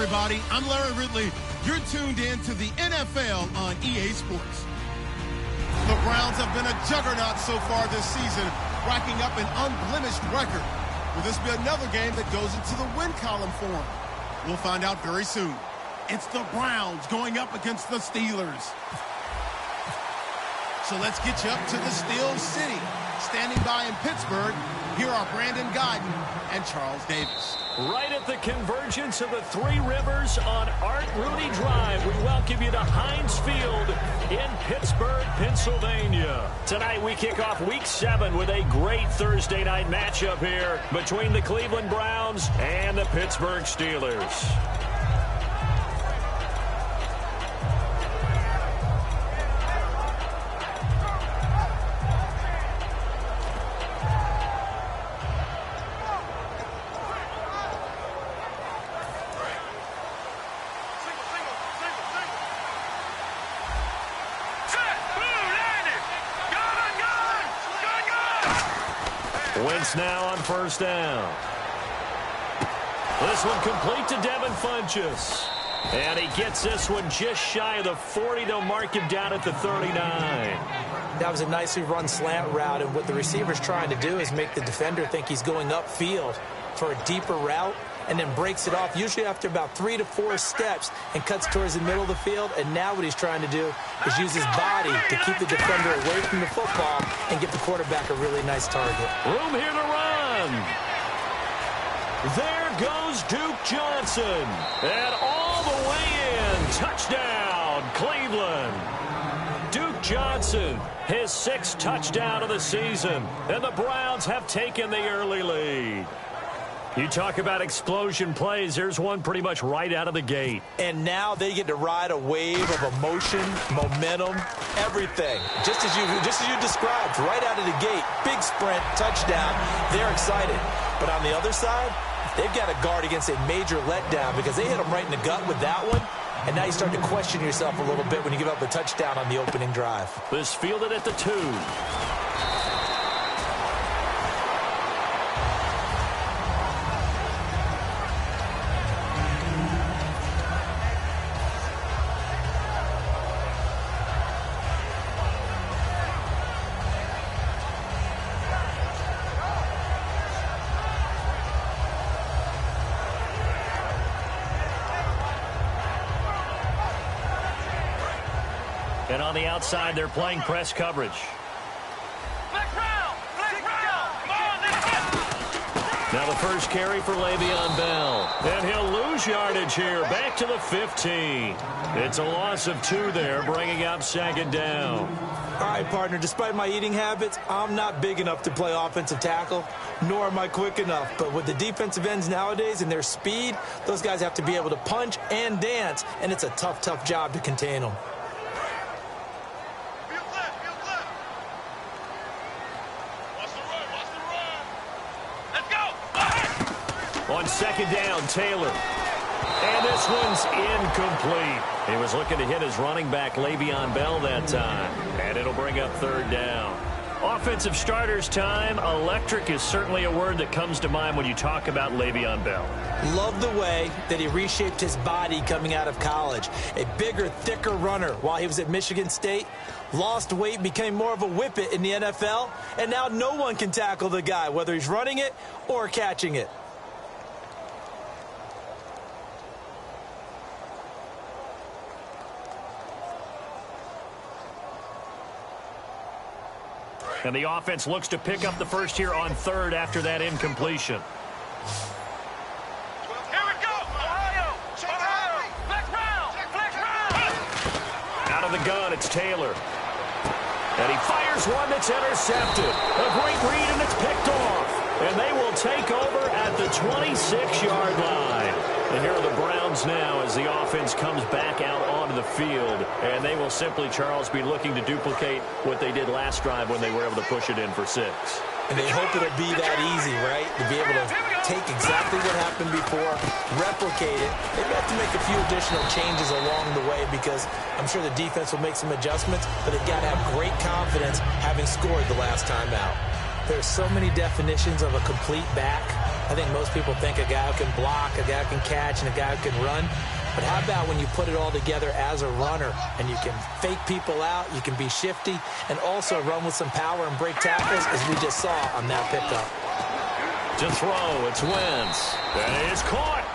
everybody. I'm Larry Ridley. You're tuned in to the NFL on EA Sports. The Browns have been a juggernaut so far this season, racking up an unblemished record. Will this be another game that goes into the win column for them? We'll find out very soon. It's the Browns going up against the Steelers. So let's get you up to the Steel City. Standing by in Pittsburgh, here are Brandon Guyton and Charles Davis. Right at the convergence of the Three Rivers on Art Rooney Drive, we welcome you to Heinz Field in Pittsburgh, Pennsylvania. Tonight we kick off Week 7 with a great Thursday night matchup here between the Cleveland Browns and the Pittsburgh Steelers. Wentz now on first down. This one complete to Devin Funchess. And he gets this one just shy of the 40. They'll mark him down at the 39. That was a nicely run slant route, and what the receiver's trying to do is make the defender think he's going upfield for a deeper route, and then breaks it off, usually after about 3 to 4 steps, and cuts towards the middle of the field. And now what he's trying to do is use his body to keep the defender away from the football and get the quarterback a really nice target. Room here to run. There goes Duke Johnson. And all the way in. Touchdown, Cleveland. Duke Johnson, his 6th touchdown of the season. And the Browns have taken the early lead. You talk about explosion plays. There's one pretty much right out of the gate. And now they get to ride a wave of emotion, momentum, everything. Just as you described, right out of the gate. Big sprint, touchdown. They're excited. But on the other side, they've got to guard against a major letdown because they hit them right in the gut with that one. And now you start to question yourself a little bit when you give up a touchdown on the opening drive. This fielded at the 2. And on the outside, they're playing press coverage. Now the first carry for Le'Veon Bell. And he'll lose yardage here. Back to the 15. It's a loss of 2 there, bringing up 2nd down. All right, partner, despite my eating habits, I'm not big enough to play offensive tackle, nor am I quick enough. But with the defensive ends nowadays and their speed, those guys have to be able to punch and dance, and it's a tough, tough job to contain them. On 2nd down, Taylor. And this one's incomplete. He was looking to hit his running back, Le'Veon Bell, that time. And it'll bring up 3rd down. Offensive starters time. Electric is certainly a word that comes to mind when you talk about Le'Veon Bell. Love the way that he reshaped his body coming out of college. A bigger, thicker runner while he was at Michigan State. Lost weight, became more of a whippet in the NFL. And now no one can tackle the guy, whether he's running it or catching it. And the offense looks to pick up the first here on 3rd after that incompletion. Here we go! Ohio! Flex round! Out of the gun, it's Taylor. And he fires one that's intercepted. A great read, and it's picked off. And they will take over at the 26-yard line. And here are the Browns now as the offense comes back out onto the field. And they will simply, Charles, be looking to duplicate what they did last drive when they were able to push it in for 6. And they hope it'll be that easy, right? To be able to take exactly what happened before, replicate it. They've got to make a few additional changes along the way because I'm sure the defense will make some adjustments, but they've got to have great confidence having scored the last time out. There's so many definitions of a complete back. I think most people think a guy who can block, a guy who can catch, and a guy who can run. But how about when you put it all together as a runner and you can fake people out, you can be shifty, and also run with some power and break tackles, as we just saw on that pickup. To throw, it's Wentz. And it's caught.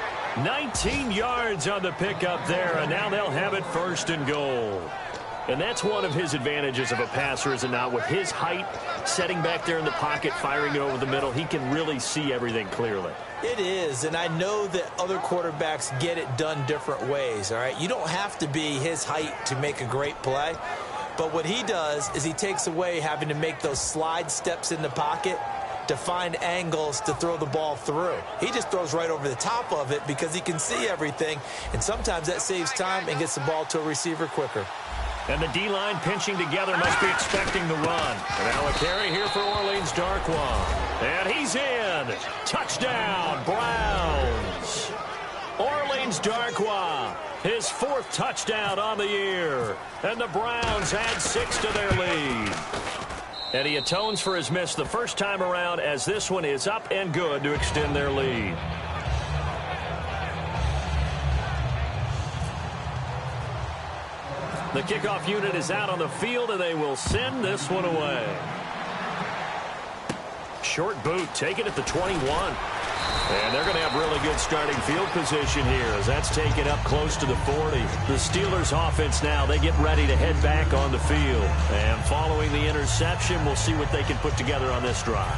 19 yards on the pickup there, and now they'll have it 1st and goal. And that's one of his advantages of a passer, is it not? With his height, setting back there in the pocket, firing it over the middle, he can really see everything clearly. It is, and I know that other quarterbacks get it done different ways, all right? You don't have to be his height to make a great play, but what he does is he takes away having to make those slide steps in the pocket to find angles to throw the ball through. He just throws right over the top of it because he can see everything, and sometimes that saves time and gets the ball to a receiver quicker. And the D-line pinching together, must be expecting the run. And now a carry here for Orleans Darkwa. And he's in. Touchdown, Browns. Orleans Darkwa, his 4th touchdown on the year. And the Browns add 6 to their lead. And he atones for his miss the first time around, as this one is up and good to extend their lead. The kickoff unit is out on the field, and they will send this one away. Short boot, take it at the 21. And they're going to have really good starting field position here, as that's taken up close to the 40. The Steelers offense now, they get ready to head back on the field. And following the interception, we'll see what they can put together on this drive.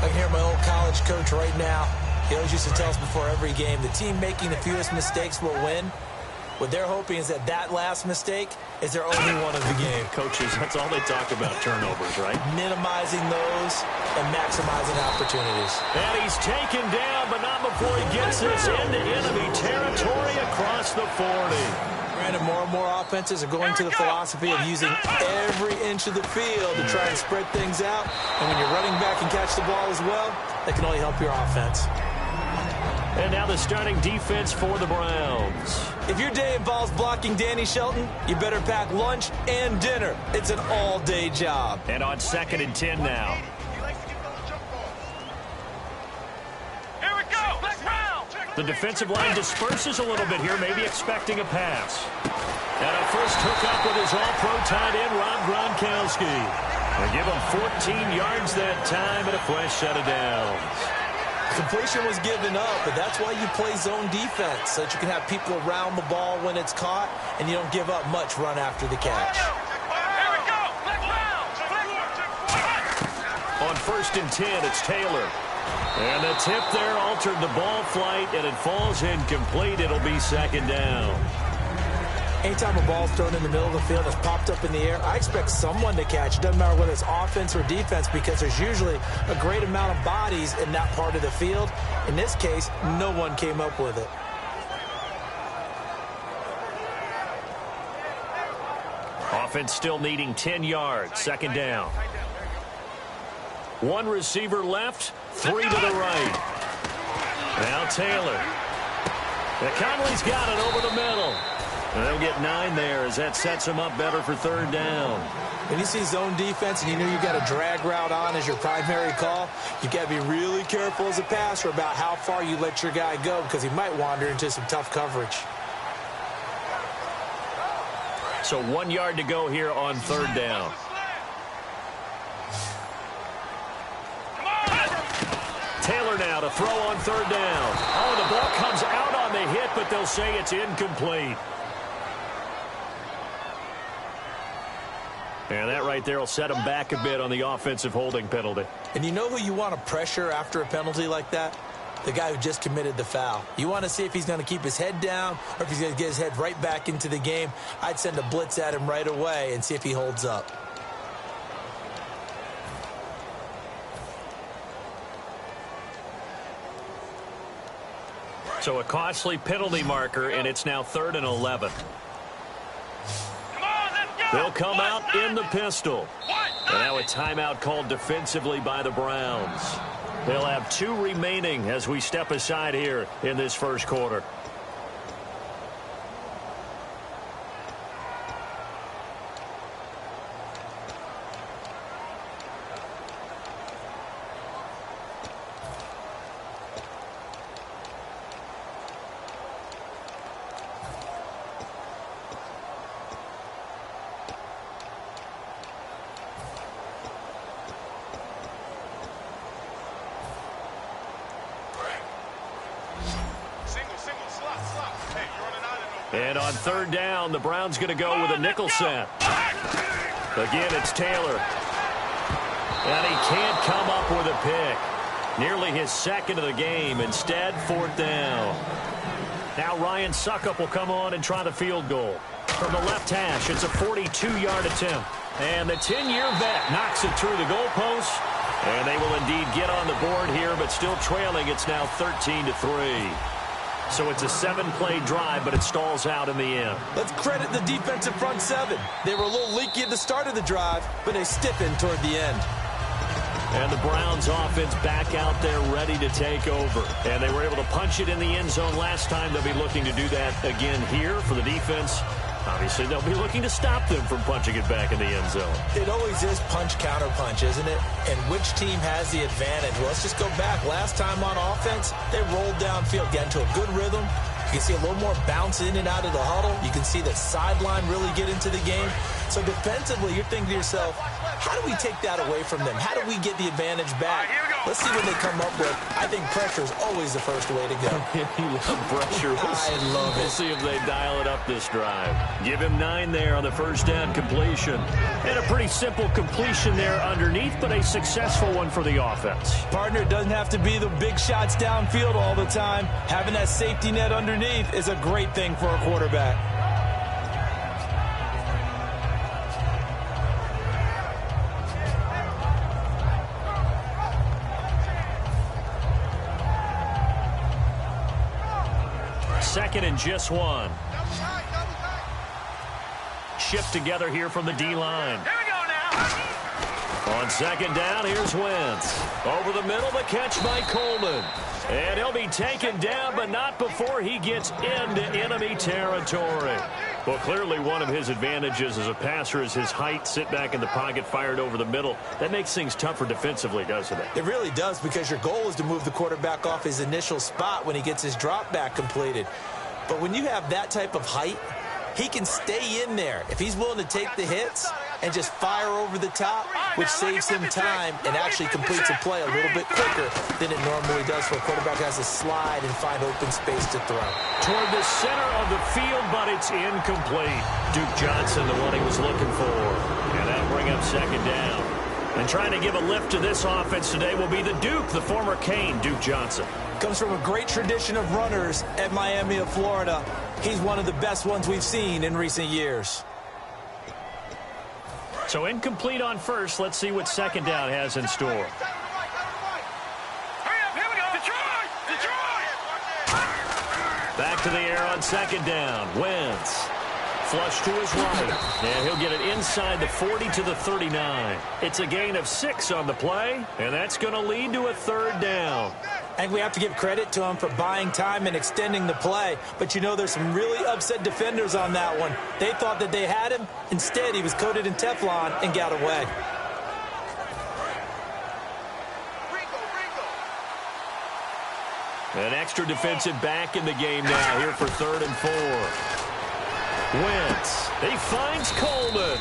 I can hear my old college coach right now. He always used to tell us before every game, the team making the fewest mistakes will win. What they're hoping is that last mistake is their only one of the game. Coaches, that's all they talk about, turnovers, right? Minimizing those and maximizing opportunities. And he's taken down, but not before he gets this into enemy territory across the 40. Granted, more and more offenses are going to the philosophy of using every inch of the field to try and spread things out. And when you're running back and catch the ball as well, that can only help your offense. And now the starting defense for the Browns. If your day involves blocking Danny Shelton, you better pack lunch and dinner. It's an all-day job. And on 2nd and 10 now. Here we go. Black round. The defensive line disperses a little bit here, maybe expecting a pass. And a first hookup with his all-pro tight end, Rob Gronkowski. They give him 14 yards that time and a fresh set of downs. Completion was given up, but that's why you play zone defense, so that you can have people around the ball when it's caught, and you don't give up much run after the catch. Here we go. Black round. On 1st and 10, it's Taylor. And the tip there altered the ball flight, and it falls incomplete. It'll be 2nd down. Anytime a ball's thrown in the middle of the field that's popped up in the air, I expect someone to catch. It doesn't matter whether it's offense or defense, because there's usually a great amount of bodies in that part of the field. In this case, no one came up with it. Offense still needing 10 yards. 2nd down. One receiver left, 3 to the right. Now Taylor. Conley's got it over the middle. And they'll get 9 there, as that sets them up better for 3rd down. When you see zone defense and you know you've got a drag route on as your primary call, you've got to be really careful as a passer about how far you let your guy go, because he might wander into some tough coverage. So 1 yard to go here on 3rd down. Taylor now to throw on 3rd down. Oh, the ball comes out on the hit, but they'll say it's incomplete. And that right there will set them back a bit on the offensive holding penalty. And you know who you want to pressure after a penalty like that? The guy who just committed the foul. You want to see if he's going to keep his head down or if he's going to get his head right back into the game. I'd send a blitz at him right away and see if he holds up. So a costly penalty marker, and it's now 3rd and 11. They'll come out in the pistol. And now a timeout called defensively by the Browns. They'll have 2 remaining as we step aside here in this first quarter. And on third down, the Browns going to go with a nickel set. Again, it's Taylor. And he can't come up with a pick. Nearly his second of the game. Instead, fourth down. Now Ryan Suckup will come on and try the field goal. From the left hash, it's a 42-yard attempt. And the 10-year vet knocks it through the goalpost. And they will indeed get on the board here, but still trailing. It's now 13-3. So it's a 7-play drive, but it stalls out in the end. Let's credit the defensive front seven. They were a little leaky at the start of the drive, but they stiffened toward the end. And the Browns offense back out there ready to take over. And they were able to punch it in the end zone last time. They'll be looking to do that again here for the defense. Obviously, they'll be looking to stop them from punching it back in the end zone. It always is punch-counter-punch, isn't it? And which team has the advantage? Well, let's just go back. Last time on offense, they rolled downfield, got into a good rhythm. You can see a little more bounce in and out of the huddle. You can see the sideline really get into the game. So defensively, you're thinking to yourself, how do we take that away from them? How do we get the advantage back? Let's see what they come up with. I think pressure is always the first way to go. You love pressure. I love it. We'll see if they dial it up this drive. Give him 9 there on the first down completion. And a pretty simple completion there underneath, but a successful one for the offense. Partner, it doesn't have to be the big shots downfield all the time. Having that safety net underneath is a great thing for a quarterback. Second and just 1. Shift together here from the D-line. Here we go now. On second down, here's Wentz. Over the middle, the catch by Coleman. And he'll be taken down, but not before he gets into enemy territory. Well, clearly one of his advantages as a passer is his height. Sit back in the pocket, fired over the middle. That makes things tougher defensively, doesn't it? It really does, because your goal is to move the quarterback off his initial spot when he gets his drop back completed. But when you have that type of height, he can stay in there if he's willing to take the hits and just fire over the top, which saves him time and actually completes a play a little bit quicker than it normally does for a quarterback who has to slide and find open space to throw. Toward the center of the field, but it's incomplete. Duke Johnson, the one he was looking for. And that'll bring up second down. And trying to give a lift to this offense today will be the Duke, the former Cane, Duke Johnson. Comes from a great tradition of runners at Miami of Florida. He's one of the best ones we've seen in recent years. So incomplete on first. Let's see what second down has in store. Hurry up, here we go. Detroit! Detroit! Back to the air on second down. Wentz. Flush to his right. And he'll get it inside the 40 to the 39. It's a gain of 6 on the play, and that's going to lead to a third down. I think we have to give credit to him for buying time and extending the play. But, you know, there's some really upset defenders on that one. They thought that they had him. Instead, he was coated in Teflon and got away. An extra defensive back in the game now here for 3rd and 4. Wentz. He finds Coleman.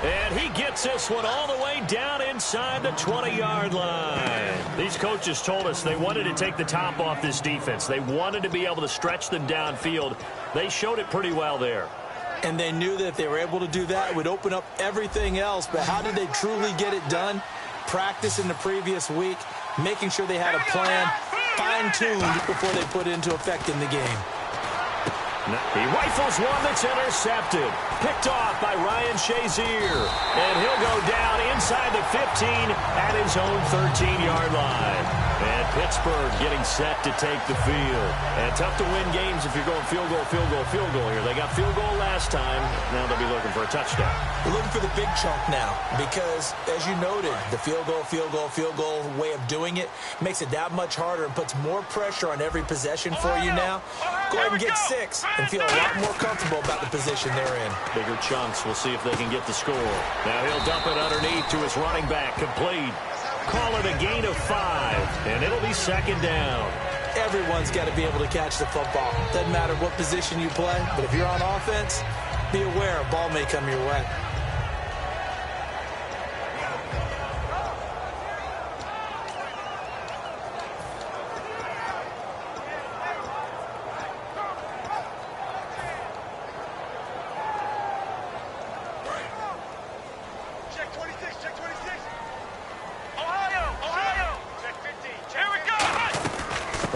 And he gets this one all the way down inside the 20-yard line. These coaches told us they wanted to take the top off this defense. They wanted to be able to stretch them downfield. They showed it pretty well there. And they knew that if they were able to do that, it would open up everything else. But how did they truly get it done? Practice in the previous week, making sure they had a plan, fine-tuned before they put it into effect in the game. He rifles one that's intercepted. Picked off by Ryan Shazier. And he'll go down inside the 15 at his own 13-yard line. And Pittsburgh getting set to take the field. And tough to win games if you're going field goal, field goal, field goal here. They got field goal last time. Now they'll be looking for a touchdown. They're looking for the big chunk now because, as you noted, the field goal, field goal, field goal way of doing it makes it that much harder and puts more pressure on every possession for you now. Go ahead and get 6 and feel a lot more comfortable about the position they're in. Bigger chunks. We'll see if they can get the score. Now he'll dump it underneath to his running back. Complete. Call it a gain of 5, and it'll be second down. Everyone's got to be able to catch the football. Doesn't matter what position you play, but if you're on offense, be aware a ball may come your way.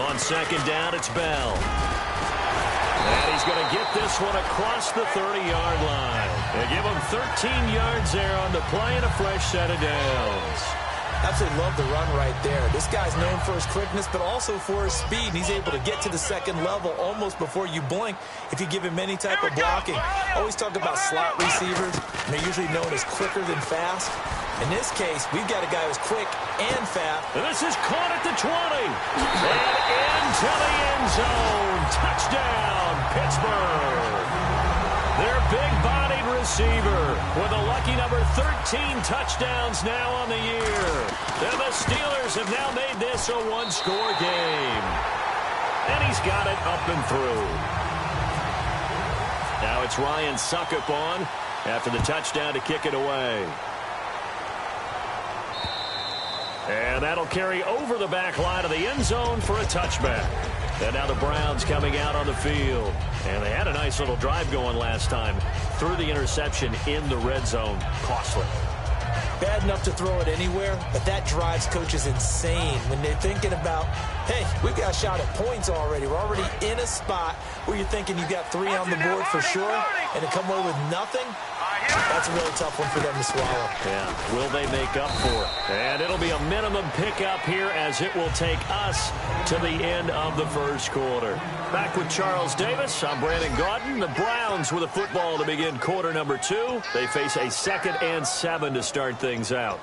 On second down, it's Bell. And he's going to get this one across the 30-yard line. They give him 13 yards there on the play and a fresh set of downs. Absolutely love the run right there. This guy's known for his quickness, but also for his speed. And he's able to get to the second level almost before you blink if you give him any type of blocking. Always talk about slot receivers, and they're usually known as quicker than fast. In this case, we've got a guy who's quick and fast. And this is caught at the 20. And into the end zone. Touchdown, Pittsburgh. Their big-bodied receiver with a lucky number 13 touchdowns now on the year. And the Steelers have now made this a one-score game. And he's got it up and through. Now it's Ryan Suckup on after the touchdown to kick it away. And that'll carry over the back line of the end zone for a touchback. And now the Browns coming out on the field. And they had a nice little drive going last time. Threw the interception in the red zone. Costly. Bad enough to throw it anywhere, but that drives coaches insane when they're thinking about, hey, we've got a shot at points already. We're already in a spot where you're thinking you've got 3 on the board for sure, and to come away with nothing, that's a really tough one for them to swallow. Yeah, will they make up for it? And it'll be a minimum pickup here as it will take us to the end of the first quarter. Back with Charles Davis, I'm Brandon Gaudin. The Browns with a football to begin quarter number 2. They face a 2nd and 7 to start things out.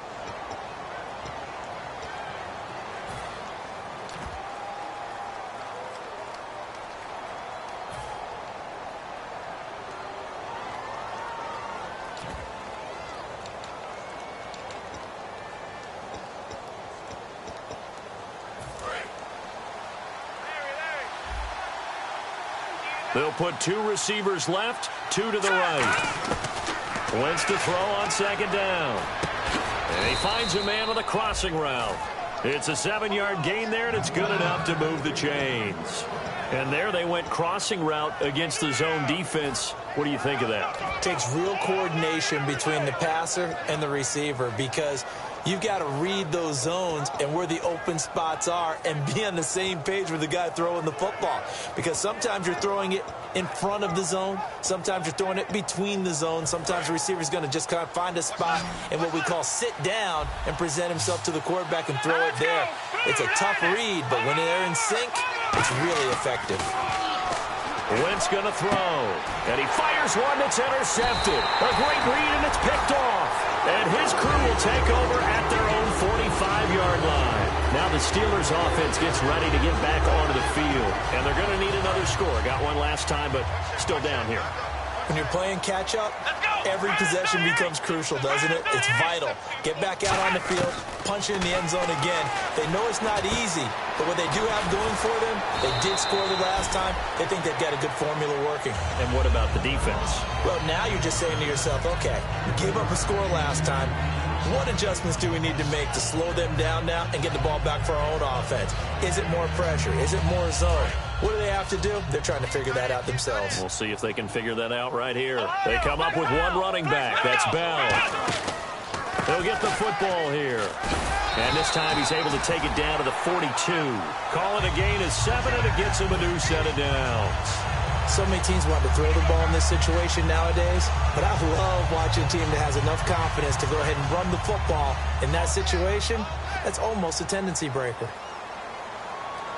They'll put 2 receivers left, 2 to the right. Wentz to throw on second down. And he finds a man with a crossing route. It's a 7-yard gain there, and it's good enough to move the chains. And there they went crossing route against the zone defense. What do you think of that? Takes real coordination between the passer and the receiver because you've got to read those zones and where the open spots are and be on the same page with the guy throwing the football. Because sometimes you're throwing it in front of the zone. Sometimes you're throwing it between the zones. Sometimes the receiver's going to just kind of find a spot and what we call sit down and present himself to the quarterback and throw it there. It's a tough read, but when they're in sync, it's really effective. Wentz going to throw. And he fires one that's intercepted. A great read, and it's picked off. And his crew will take over at their own 45-yard line. Now the Steelers offense gets ready to get back onto the field. And they're going to need another score. Got one last time, but still down here. When you're playing catch-up, every possession becomes crucial, doesn't it? It's vital. Get back out on the field, punch it in the end zone again. They know it's not easy, but what they do have going for them, they did score the last time. They think they've got a good formula working. And what about the defense? Well, now you're just saying to yourself, okay, we gave up a score last time. What adjustments do we need to make to slow them down now and get the ball back for our own offense? Is it more pressure? Is it more zone? What do they have to do? They're trying to figure that out themselves. We'll see if they can figure that out right here. They come up with one running back. That's Bell. He'll get the football here. And this time he's able to take it down to the 42. Call it a gain of 7, and it gets him a new set of downs. So many teams want to throw the ball in this situation nowadays, but I love watching a team that has enough confidence to go ahead and run the football. In that situation, that's almost a tendency breaker.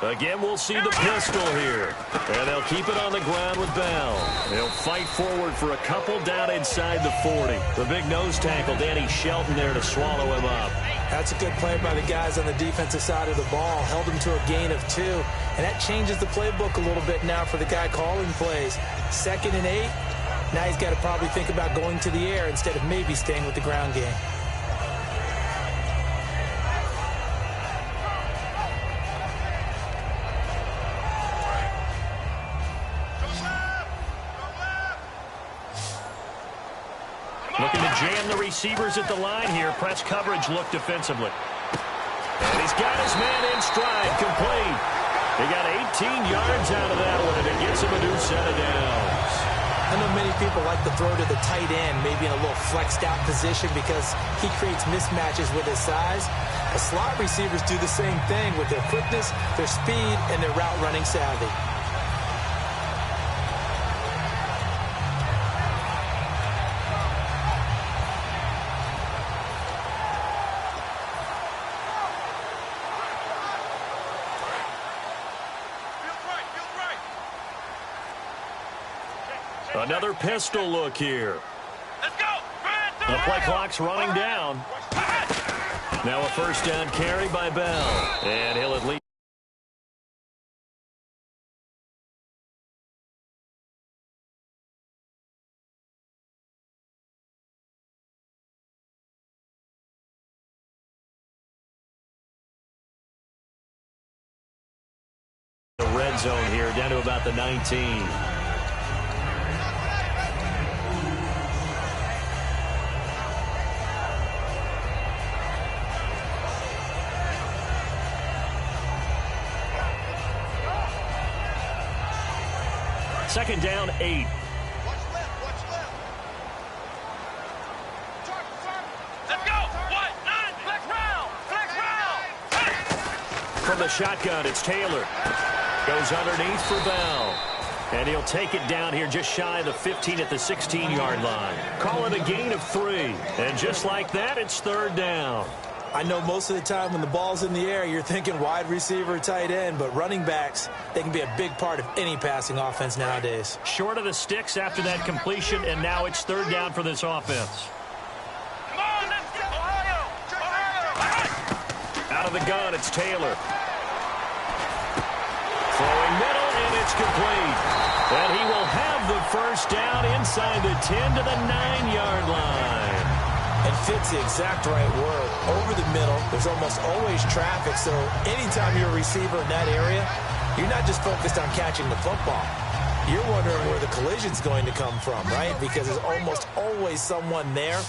Again, we'll see the pistol here. And they'll keep it on the ground with Bell. They'll fight forward for a couple down inside the 40. The big nose tackle, Danny Shelton, there to swallow him up. That's a good play by the guys on the defensive side of the ball. Held him to a gain of 2. And that changes the playbook a little bit now for the guy calling plays. 2nd and 8. Now he's got to probably think about going to the air instead of maybe staying with the ground game. Looking to jam the receivers at the line here. Press coverage look defensively. And he's got his man in stride, complete. He got 18 yards out of that one, and it gets him a new set of downs. I know many people like to throw to the tight end, maybe in a little flexed out position because he creates mismatches with his size. The slot receivers do the same thing with their quickness, their speed, and their route running savvy. Another pistol look here. Let's go. The play clock's running down. Now a first down carry by Bell. And he'll at least. The red zone here down to about the 19. Second down, 8. Watch left, watch left. Let's go. What? 9. Flex round. Flex round. From the shotgun, it's Taylor. Goes underneath for Bell. And he'll take it down here just shy of the 15 at the 16-yard line. Call it a gain of 3. And just like that, it's third down. I know most of the time when the ball's in the air, you're thinking wide receiver, tight end, but running backs, they can be a big part of any passing offense nowadays. Short of the sticks after that completion, and now it's third down for this offense. Come on, let's get Ohio. Out of the gun, it's Taylor. Throwing middle, and it's complete. And he will have the first down inside the 10 to the 9-yard line. And fits the exact right word. Over the middle, there's almost always traffic, so anytime you're a receiver in that area, you're not just focused on catching the football. You're wondering where the collision's going to come from, right? Because there's almost always someone there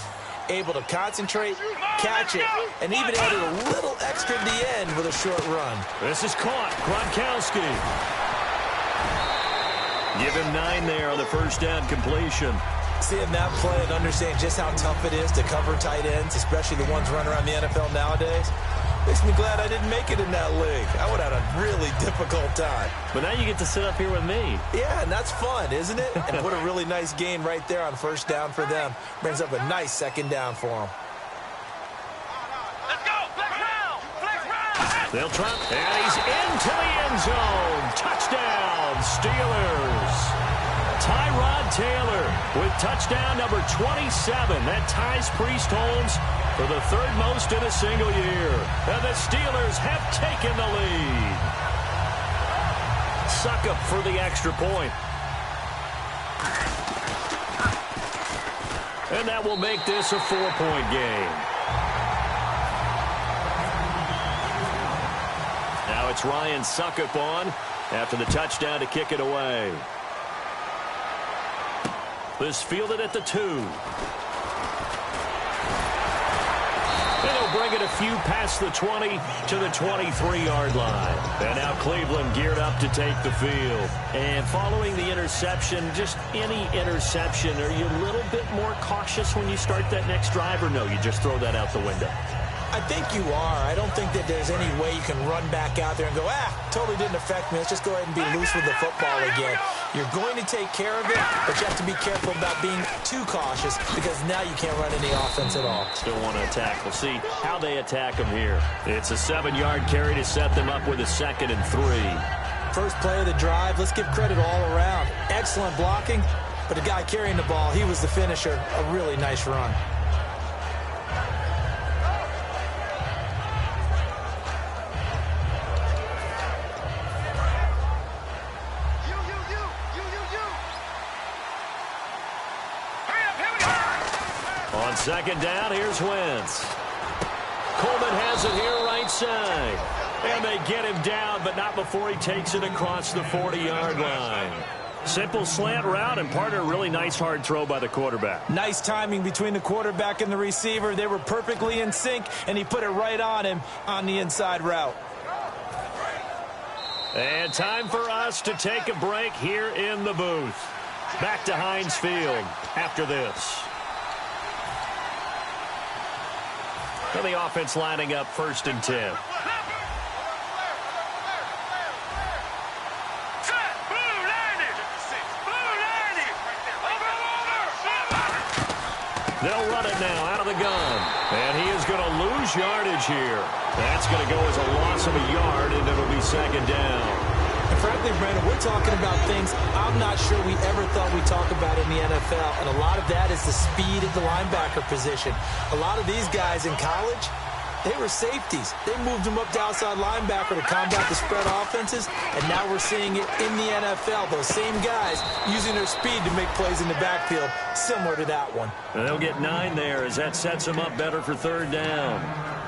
able to concentrate, catch it, and even add a little extra at the end with a short run. This is caught. Gronkowski. Give him 9 there on the first down completion. Seeing that play and understanding just how tough it is to cover tight ends, especially the ones running around the NFL nowadays, makes me glad I didn't make it in that league. I would have had a really difficult time. But now you get to sit up here with me. Yeah, and that's fun, isn't it? And put a really nice gain right there on first down for them. Brings up a nice second down for them. Let's go. Flex round. Flex round. They'll try. And he's into the end zone. Touchdown, Steelers. Tyrod Taylor with touchdown number 27. That ties Priest Holmes for the third most in a single year. And the Steelers have taken the lead. Succop for the extra point. And that will make this a 4-point game. Now it's Ryan Succop on after the touchdown to kick it away. This fielded at the 2. And he'll bring it a few past the 20 to the 23-yard line. And now Cleveland geared up to take the field. And following the interception, just any interception, are you a little bit more cautious when you start that next drive, or no, you just throw that out the window? I think you are. I don't think that there's any way you can run back out there and go, totally didn't affect me. Let's just go ahead and be loose with the football again. You're going to take care of it, but you have to be careful about being too cautious because now you can't run any offense at all. Still want to attack. We'll see how they attack them here. It's a 7-yard carry to set them up with a 2nd and 3. First play of the drive, let's give credit all around. Excellent blocking, but the guy carrying the ball, he was the finisher. A really nice run. On second down, here's Wentz. Coleman has it here right side. And they get him down, but not before he takes it across the 40-yard line. Simple slant route and part of a really nice hard throw by the quarterback. Nice timing between the quarterback and the receiver. They were perfectly in sync, and he put it right on him on the inside route. And time for us to take a break here in the booth. Back to Heinz Field after this. So the offense lining up 1st and 10. They'll run it now out of the gun. And he is going to lose yardage here. That's going to go as a loss of a yard, and it'll be 2nd down. And frankly, Brandon, we're talking about things I'm not sure we ever thought we'd talk about in the NFL. And a lot of that is the speed at the linebacker position. A lot of these guys in college, they were safeties. They moved them up to outside linebacker to combat the spread offenses, and now we're seeing it in the NFL. Those same guys using their speed to make plays in the backfield, similar to that one. And they'll get 9 there as that sets them up better for 3rd down.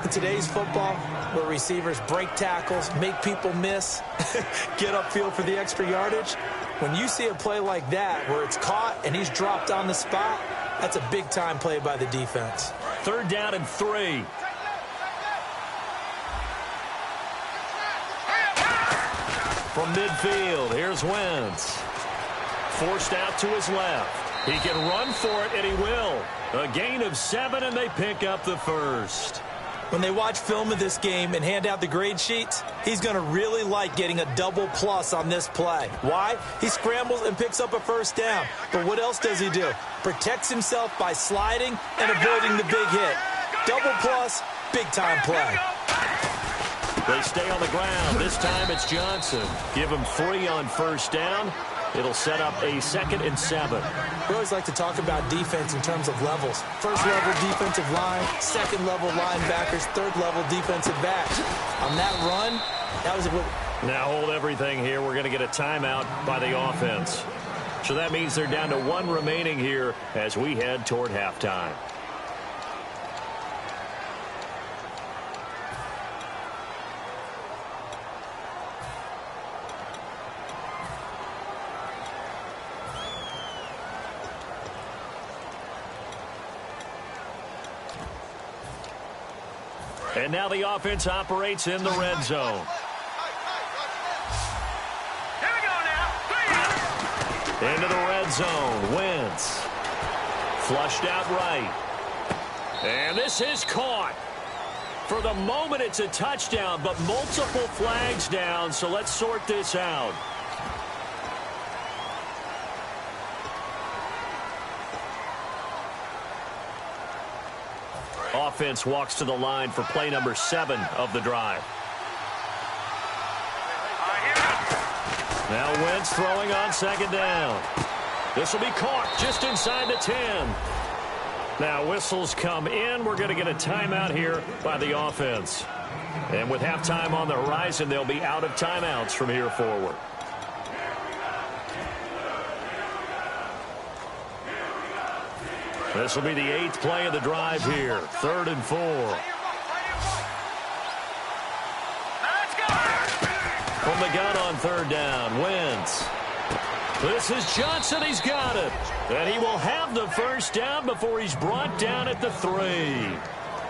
In today's football, where receivers break tackles, make people miss, get upfield for the extra yardage, when you see a play like that where it's caught and he's dropped on the spot, that's a big-time play by the defense. 3rd down and 3. From midfield, here's Wentz. Forced out to his left. He can run for it, and he will. A gain of 7, and they pick up the 1st. When they watch film of this game and hand out the grade sheets, he's going to really like getting a double plus on this play. Why? He scrambles and picks up a 1st down. But what else does he do? Protects himself by sliding and avoiding the big hit. Double plus, big-time play. They stay on the ground. This time it's Johnson. Give him 3 on 1st down. It'll set up a 2nd and 7. We always like to talk about defense in terms of levels. 1st level defensive line, 2nd level linebackers, 3rd level defensive backs. On that run, that was a good. Now hold everything here. We're going to get a timeout by the offense. So that means they're down to 1 remaining here as we head toward halftime. And now the offense operates in the red zone. Here we go now. Into the red zone. Wentz. Flushed out right. And this is caught. For the moment, it's a touchdown, but multiple flags down, so let's sort this out. Offense walks to the line for play number 7 of the drive. Now Wentz throwing on 2nd down. This will be caught just inside the 10. Now whistles come in. We're going to get a timeout here by the offense. And with halftime on the horizon, they'll be out of timeouts from here forward. This will be the 8th play of the drive here. 3rd and 4. From the gun on 3rd down, Wentz. This is Johnson. He's got it. And he will have the 1st down before he's brought down at the 3.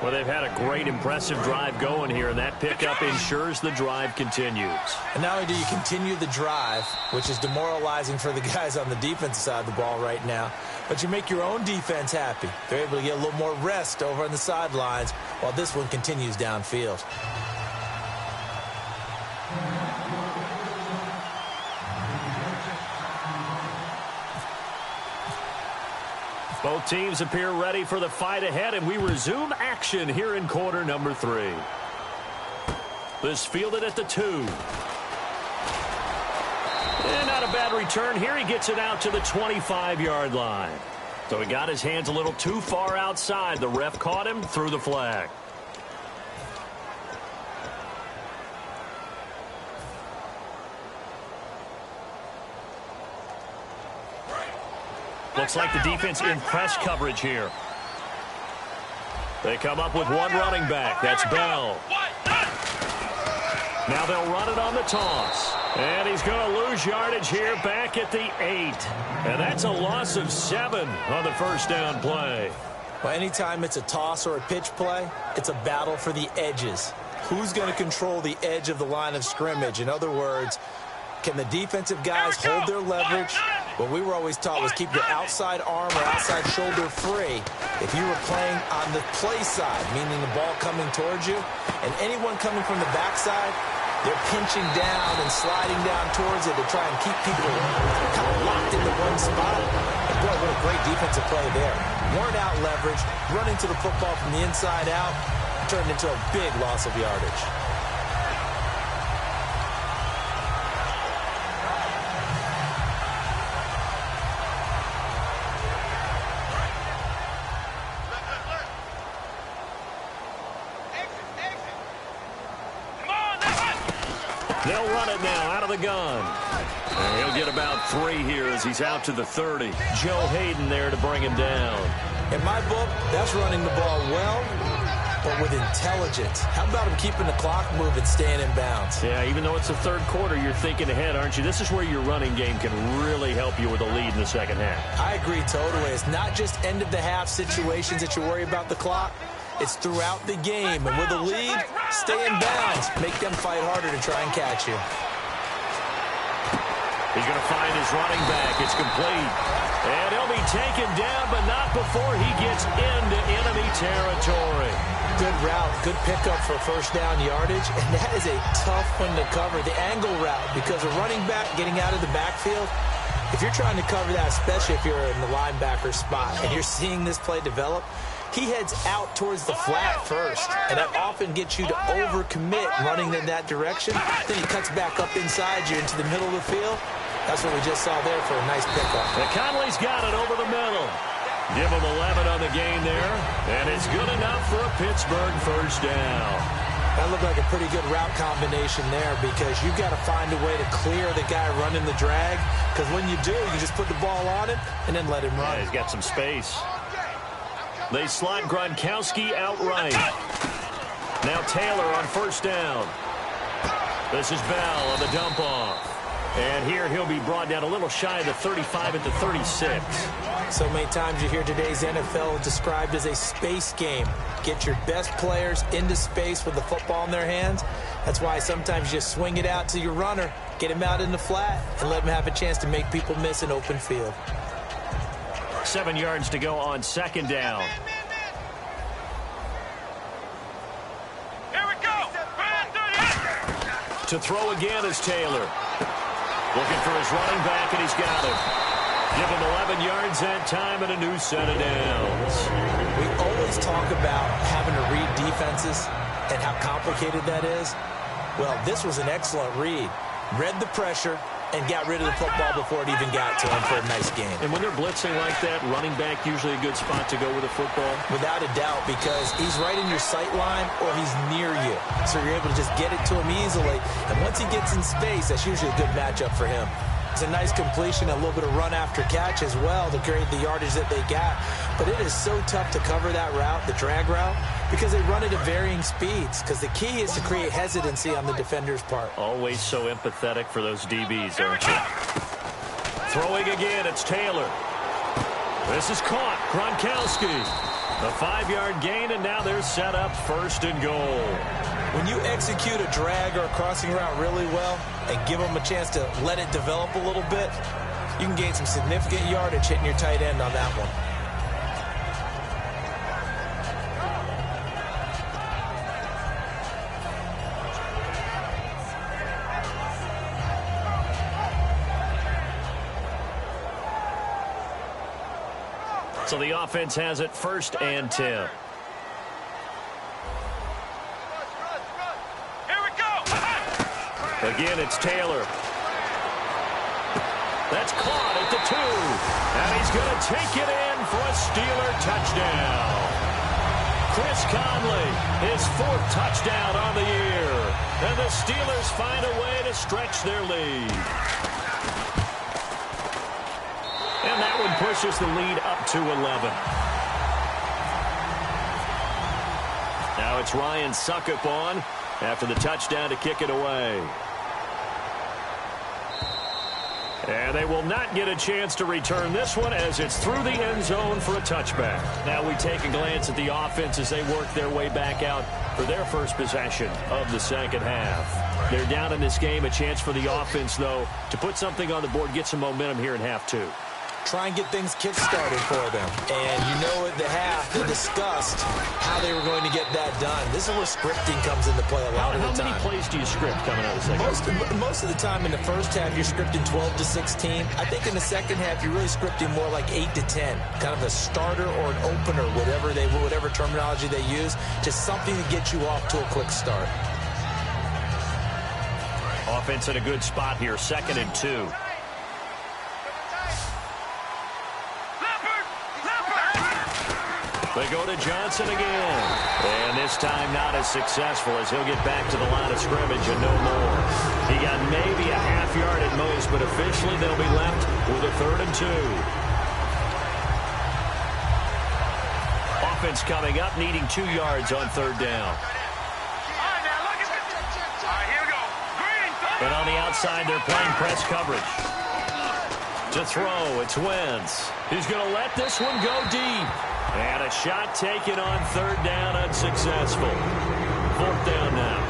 Well, they've had a great, impressive drive going here, and that pickup ensures the drive continues. And not only do you continue the drive, which is demoralizing for the guys on the defensive side of the ball right now, but you make your own defense happy. They're able to get a little more rest over on the sidelines while this one continues downfield. Both teams appear ready for the fight ahead, and we resume action here in quarter number 3. This fielded at the 2. And not a bad return here. He gets it out to the 25-yard line. So he got his hands a little too far outside. The ref caught him, threw the flag. Looks like the defense in press coverage here. They come up with one running back. That's Bell. Now they'll run it on the toss. And he's going to lose yardage here back at the 8. And that's a loss of 7 on the 1st down play. Well, anytime it's a toss or a pitch play, it's a battle for the edges. Who's going to control the edge of the line of scrimmage? In other words, can the defensive guys hold their leverage What we were always taught was keep your outside arm or outside shoulder free if you were playing on the play side, meaning the ball coming towards you. And anyone coming from the backside, they're pinching down and sliding down towards it to try and keep people kind of locked into one spot. And boy, what a great defensive play there. Worn out leverage, running to the football from the inside out, turned into a big loss of yardage. They'll run it now out of the gun. And he'll get about 3 here as he's out to the 30. Joe Hayden there to bring him down. In my book, that's running the ball well, but with intelligence. How about him keeping the clock moving, staying in bounds? Yeah, even though it's the third quarter, you're thinking ahead, aren't you? This is where your running game can really help you with a lead in the second half. I agree totally. It's not just end-of-the-half situations that you worry about the clock. It's throughout the game. And with a lead, stay in bounds. Make them fight harder to try and catch you. He's going to find his running back. It's complete. And he'll be taken down, but not before he gets into enemy territory. Good route, good pickup for first down yardage. And that is a tough one to cover, the angle route, because a running back getting out of the backfield, if you're trying to cover that, especially if you're in the linebacker spot and you're seeing this play develop, he heads out towards the flat first, and that often gets you to overcommit running in that direction. Then he cuts back up inside you into the middle of the field. That's what we just saw there for a nice pickup. And Conley's got it over the middle. Give him 11 on the game there, and it's good enough for a Pittsburgh first down. That looked like a pretty good route combination there because you've got to find a way to clear the guy running the drag, because when you do, you just put the ball on him and then let him run. Yeah, he's got some space. They slot Gronkowski outright. Now Taylor on first down. This is Bell on the dump off. And here he'll be brought down a little shy of the 35 at the 36. So many times you hear today's NFL described as a space game. Get your best players into space with the football in their hands. That's why sometimes you just swing it out to your runner, get him out in the flat, and let him have a chance to make people miss an open field. 7 yards to go on second down. Here we go. To throw again is Taylor. Looking for his running back, and he's got it. Give him 11 yards that time and a new set of downs. We always talk about having to read defenses and how complicated that is. Well, this was an excellent read. Read the pressure and got rid of the football before it even got to him for a nice game. And when they're blitzing like that, running back usually a good spot to go with the football? Without a doubt, because he's right in your sight line or he's near you. So you're able to just get it to him easily. And once he gets in space, that's usually a good matchup for him. It's a nice completion, a little bit of run after catch as well to create the yardage that they got. But it is so tough to cover that route, the drag route, because they run it at varying speeds. Because the key is to create hesitancy on the defender's part. Always so empathetic for those DBs, aren't you? Throwing again, it's Taylor. This is caught. Gronkowski. A 5-yard gain, and now they're set up first and goal. When you execute a drag or a crossing route really well and give them a chance to let it develop a little bit, you can gain some significant yardage hitting your tight end on that one. So the offense has it first and 10. Here we go. Again, it's Taylor. That's caught at the 2. And he's going to take it in for a Steeler touchdown. Chris Conley, his 4th touchdown on the year. And the Steelers find a way to stretch their lead. And that one pushes the lead up to 11. Now it's Ryan Suckup on after the touchdown to kick it away. And they will not get a chance to return this one as it's through the end zone for a touchback. Now we take a glance at the offense as they work their way back out for their first possession of the second half. They're down in this game. A chance for the offense, though, to put something on the board, get some momentum here in half two. Try and get things kick-started for them. And you know at the half, they discussed how they were going to get that done. This is where scripting comes into play a lot of the time. How many plays do you script coming out of the second? Most of the time in the first half, you're scripting 12 to 16. I think in the second half, you're really scripting more like 8 to 10. Kind of a starter or an opener, whatever terminology they use. Just something to get you off to a quick start. Offense in a good spot here, 2nd and 2. They go to Johnson again. And this time not as successful as he'll get back to the line of scrimmage and no more. He got maybe a half yard at most, but officially they'll be left with a 3rd and 2. Offense coming up, needing 2 yards on 3rd down. And on the outside, they're playing press coverage. To throw, it's Wentz. He's going to let this one go deep. And a shot taken on 3rd down, unsuccessful. 4th down now.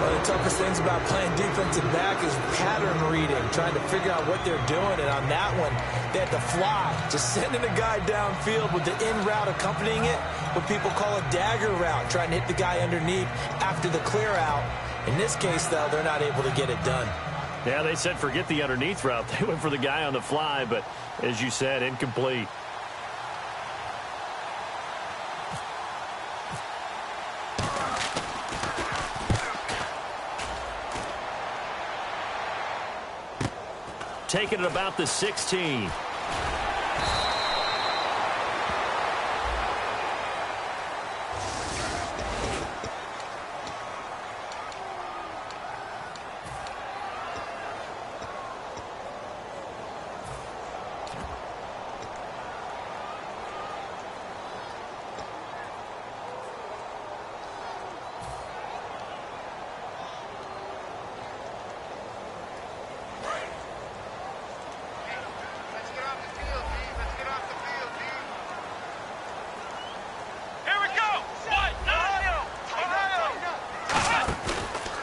One of the toughest things about playing defensive back is pattern reading, trying to figure out what they're doing. And on that one, they had to fly, just sending a guy downfield with the in route accompanying it, what people call a dagger route, trying to hit the guy underneath after the clear out. In this case, though, they're not able to get it done. Yeah, they said forget the underneath route. They went for the guy on the fly, but as you said, incomplete. Taking it about the 16.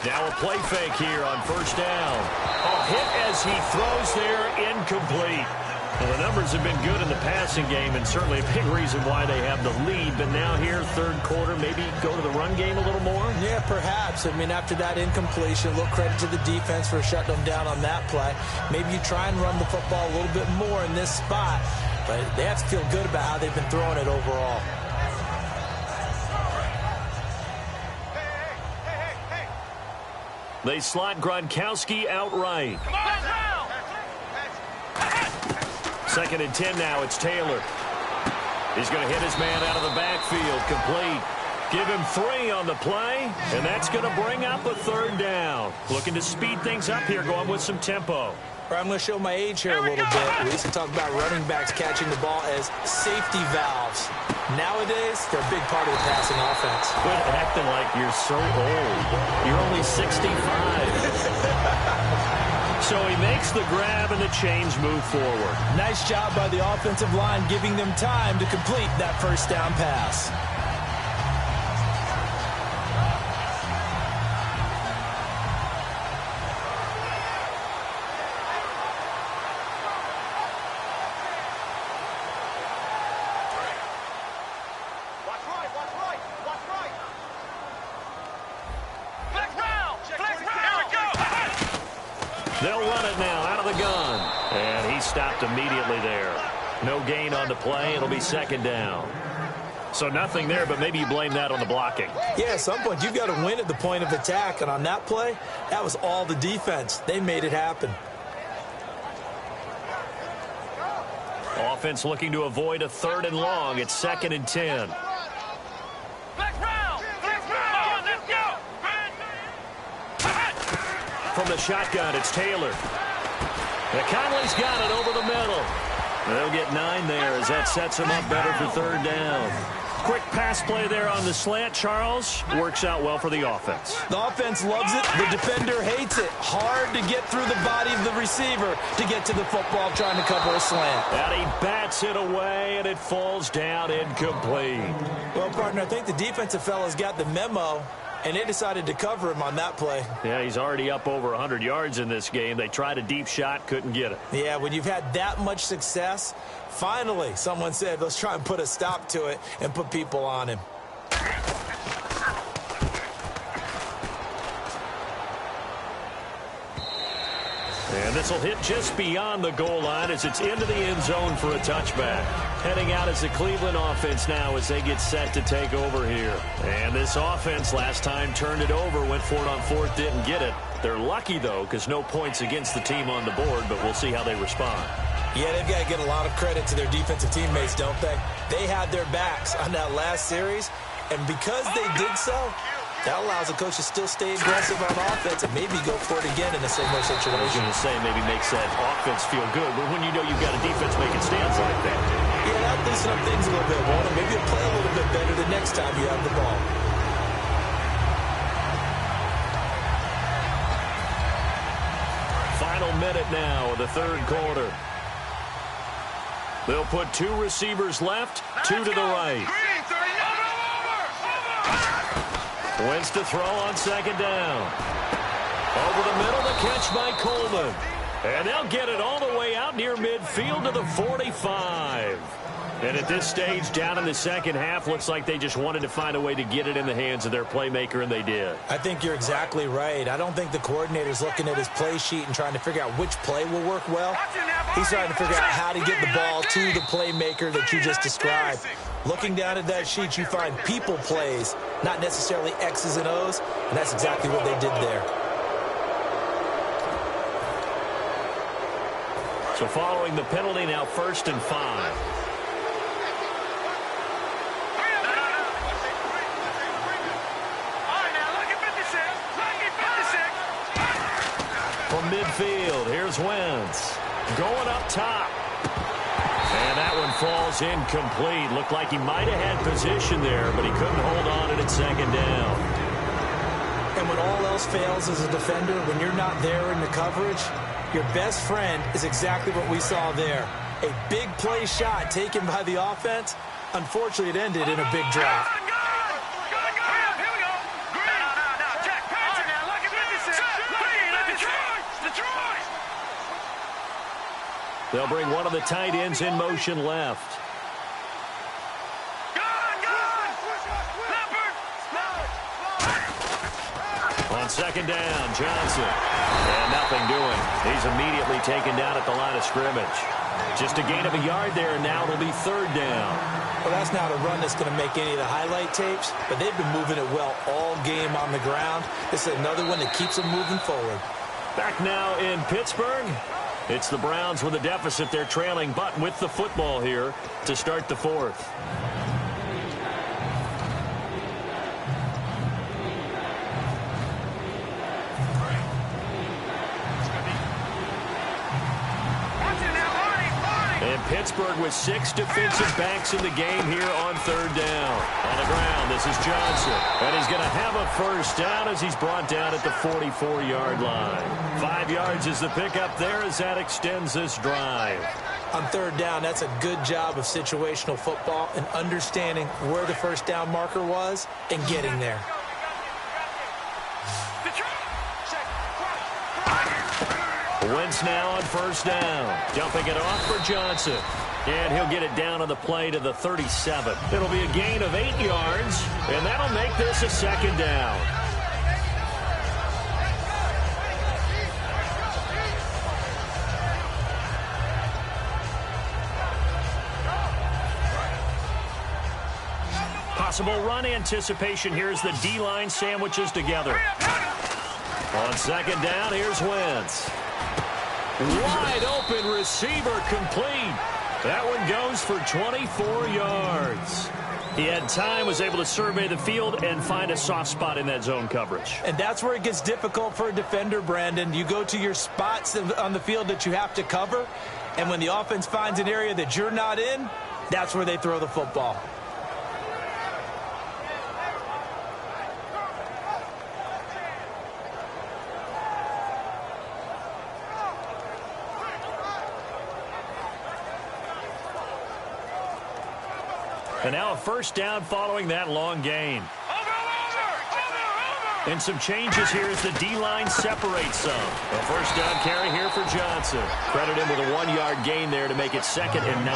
Now a play fake here on 1st down. A hit as he throws there, incomplete. Well, the numbers have been good in the passing game, and certainly a big reason why they have the lead. But now here, 3rd quarter, maybe go to the run game a little more? Yeah, perhaps. I mean, after that incompletion, a little credit to the defense for shutting them down on that play. Maybe you try and run the football a little bit more in this spot. But they have to feel good about how they've been throwing it overall. They slot Gronkowski outright. 2nd and 10 now. It's Taylor. He's going to hit his man out of the backfield. Complete. Give him 3 on the play, and that's going to bring up a 3rd down. Looking to speed things up here, going with some tempo. I'm going to show my age here a little bit. We used to talk about running backs catching the ball as safety valves. Nowadays, they're a big part of the passing offense. Quit acting like you're so old. You're only 65. So he makes the grab and the chains move forward. Nice job by the offensive line giving them time to complete that 1st down pass. They'll run it now out of the gun. And he stopped immediately there. No gain on the play. It'll be 2nd down. So nothing there, but maybe you blame that on the blocking. Yeah, at some point you've got to win at the point of attack. And on that play, that was all the defense. They made it happen. Offense looking to avoid a 3rd and long. It's 2nd and 10. From the shotgun, it's Taylor. Now Conley's got it over the middle. They'll get 9 there as that sets him up better for 3rd down. Quick pass play there on the slant, Charles. Works out well for the offense. The offense loves it. The defender hates it. Hard to get through the body of the receiver to get to the football trying to cover a slant. And he bats it away, and it falls down incomplete. Well, partner, I think the defensive fellas got the memo, and they decided to cover him on that play. Yeah, he's already up over 100 yards in this game. They tried a deep shot, couldn't get it. Yeah, when you've had that much success, finally someone said, let's try and put a stop to it and put people on him. And this will hit just beyond the goal line as it's into the end zone for a touchback. Heading out as the Cleveland offense now as they get set to take over here. And this offense last time turned it over, went for it on fourth, didn't get it. They're lucky, though, because no points against the team on the board, but we'll see how they respond. Yeah, they've got to get a lot of credit to their defensive teammates, don't they? They had their backs on that last series, and because they did so, that allows the coach to still stay aggressive on offense and maybe go for it again in a similar situation. I was going to say maybe makes that offense feel good, but when you know you've got a defense making stands like that. Yeah, that loosen up things a little bit, won't it? Maybe you'll play a little bit better the next time you have the ball. Final minute now of the third quarter. They'll put two receivers left, two to the right. Wentz to throw on second down. Over the middle, the catch by Coleman. And they'll get it all the way out near midfield to the 45. And at this stage, down in the second half, looks like they just wanted to find a way to get it in the hands of their playmaker, and they did. I think you're exactly right. I don't think the coordinator's looking at his play sheet and trying to figure out which play will work well. He's trying to figure out how to get the ball to the playmaker that you just described. Looking down at that sheet, you find people plays, not necessarily X's and O's, and that's exactly what they did there. So following the penalty, now 1st and 5. From midfield, here's Wentz. Going up top. And that one falls incomplete. Looked like he might have had position there, but he couldn't hold on at second down. And when all else fails as a defender, when you're not there in the coverage, your best friend is exactly what we saw there. A big play shot taken by the offense. Unfortunately, it ended in a big drop. They'll bring one of the tight ends in motion left. On second down, Johnson. And nothing doing. He's immediately taken down at the line of scrimmage. Just a gain of a yard there, and now it'll be third down. Well, that's not a run that's going to make any of the highlight tapes, but they've been moving it well all game on the ground. This is another one that keeps them moving forward. Back now in Pittsburgh. It's the Browns with a deficit. They're trailing, but with the football here to start the fourth. And Pittsburgh with 6 defensive backs in the game here on third down. On the ground, this is Johnson. And he's going to have a first down as he's brought down at the 44-yard line. 5 yards is the pickup there as that extends this drive. On third down, that's a good job of situational football and understanding where the first down marker was and getting there. Wentz now on first down. Dumping it off for Johnson. And he'll get it down on the play to the 37. It'll be a gain of 8 yards, and that'll make this a second down. Possible run anticipation here as the D-line sandwiches together. On second down, here's Wentz. Wide open receiver complete. That one goes for 24 yards. He had time, was able to survey the field and find a soft spot in that zone coverage. And that's where it gets difficult for a defender, Brandon. You go to your spots on the field that you have to cover, and when the offense finds an area that you're not in, that's where they throw the football. And now a first down following that long gain. And some changes here as the D-line separates some. A first down carry here for Johnson. Credit him with a 1-yard gain there to make it 2nd and 9.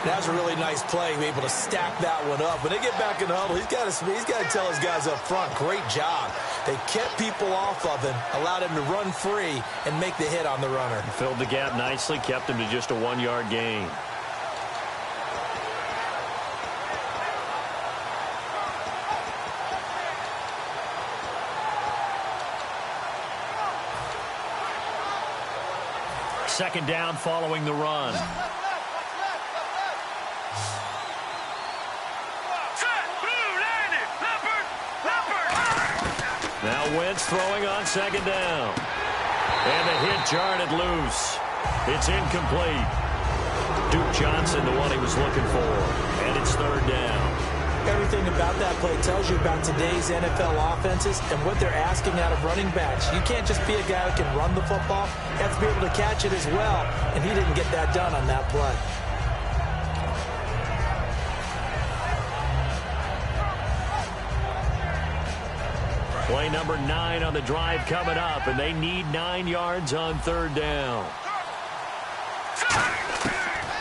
That was a really nice play, able to stack that one up. When they get back in the huddle, he's got to tell his guys up front, great job. They kept people off of him, allowed him to run free, and make the hit on the runner. Filled the gap nicely, kept him to just a 1-yard gain. Second down following the run. Now Wentz throwing on second down. And the hit jarred it loose. It's incomplete. Duke Johnson, the one he was looking for. And it's third down. Everything about that play tells you about today's NFL offenses and what they're asking out of running backs. You can't just be a guy who can run the football. You have to be able to catch it as well. And he didn't get that done on that play. Play number 9 on the drive coming up, and they need 9 yards on third down.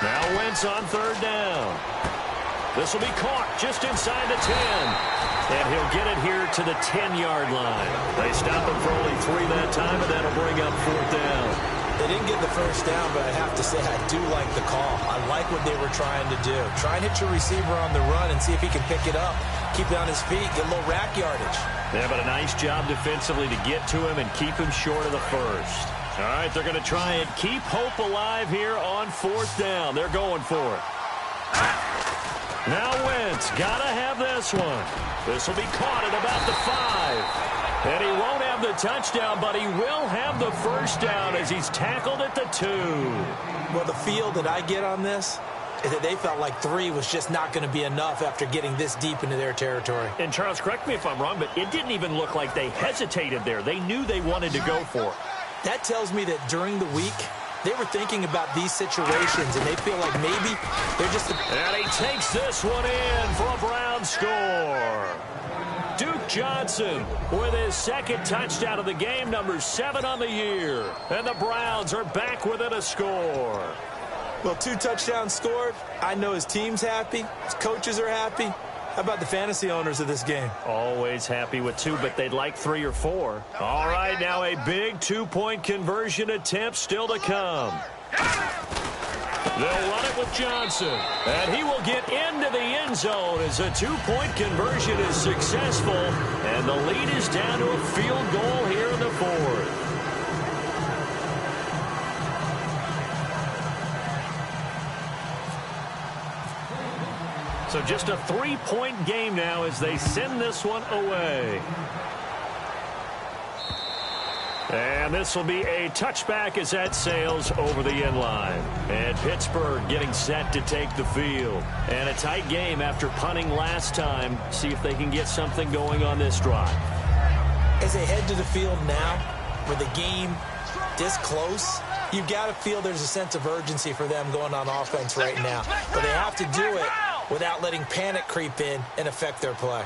Now Wentz on third down. This will be caught just inside the 10. And he'll get it here to the 10-yard line. They stop him for only 3 that time, and that'll bring up fourth down. They didn't get the first down, but I have to say I do like the call. I like what they were trying to do. Try and hit your receiver on the run and see if he can pick it up. Keep it on his feet, get a little rack yardage. Yeah, but a nice job defensively to get to him and keep him short of the first. All right, they're going to try and keep hope alive here on fourth down. They're going for it. Now Wentz, got to have this one. This will be caught at about the 5. And he won't have the touchdown, but he will have the first down as he's tackled at the 2. Well, the feel that I get on this is that they felt like 3 was just not going to be enough after getting this deep into their territory. And Charles, correct me if I'm wrong, but it didn't even look like they hesitated there. They knew they wanted to go for it. That tells me that during the week, they were thinking about these situations, and they feel like maybe they're just... And he takes this one in for a Brown score. Duke Johnson with his second touchdown of the game, number 7 on the year. And the Browns are back within a score. Well, 2 touchdowns scored. I know his team's happy. His coaches are happy. How about the fantasy owners of this game? Always happy with 2, but they'd like 3 or 4. All right, now a big 2-point conversion attempt still to come. They'll run it with Johnson, and he will get into the end zone as a 2-point conversion is successful, and the lead is down to a field goal here in the 4th. So just a 3-point game now as they send this one away. And this will be a touchback as that sails over the end line. And Pittsburgh getting set to take the field. And a tight game after punting last time. See if they can get something going on this drive. As they head to the field now, with the game this close, you've got to feel there's a sense of urgency for them going on offense right now. But they have to do it without letting panic creep in and affect their play.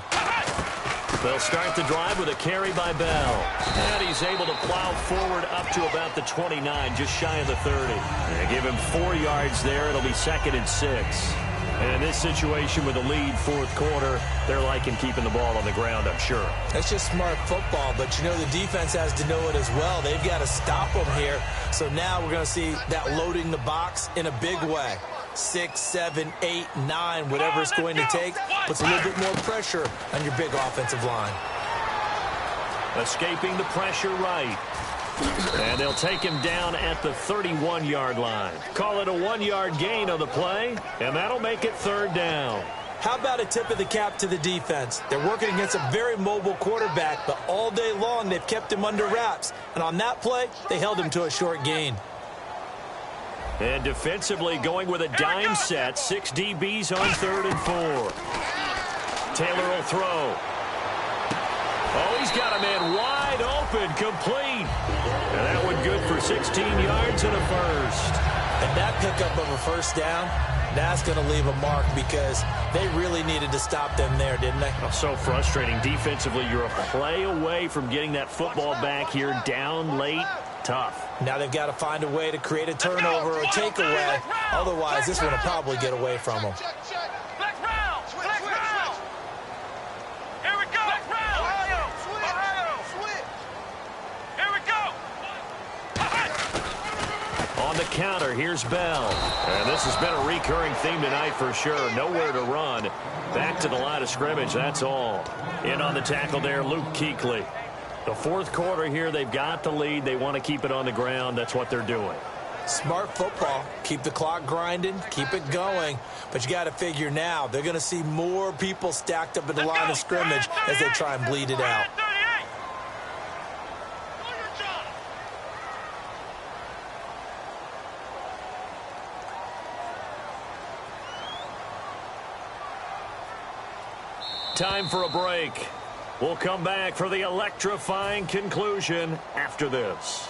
They'll start the drive with a carry by Bell. And he's able to plow forward up to about the 29, just shy of the 30. They give him 4 yards there. It'll be 2nd and 6. And in this situation with a lead 4th quarter, they're liking keeping the ball on the ground, I'm sure. That's just smart football, but you know the defense has to know it as well. They've got to stop them here. So now we're going to see that loading the box in a big way. 6, 7, 8, 9, whatever it's going to take, puts a little bit more pressure on your big offensive line. Escaping the pressure right. And they'll take him down at the 31-yard line. Call it a 1-yard gain on the play, and that'll make it 3rd down. How about a tip of the cap to the defense? They're working against a very mobile quarterback, but all day long they've kept him under wraps. And on that play, they held him to a short gain. And defensively going with a dime set. 6 DBs on 3rd and 4. Taylor will throw. Oh, he's got a man wide open, complete. And that one good for 16 yards and a first. And that pickup of a first down, that's going to leave a mark because they really needed to stop them there, didn't they? Oh, so frustrating. Defensively, you're a play away from getting that football back here down late. Tough. Now they've got to find a way to create a turnover or takeaway. Otherwise, this one will probably get away from them. On the counter, here's Bell. And this has been a recurring theme tonight for sure. Nowhere to run. Back to the line of scrimmage, that's all. In on the tackle there, Luke Kuechly. The fourth quarter here, they've got the lead. They want to keep it on the ground. That's what they're doing. Smart football. Keep the clock grinding. Keep it going. But you got to figure now, they're going to see more people stacked up at the line of scrimmage as they try and bleed it out. Time for a break. We'll come back for the electrifying conclusion after this.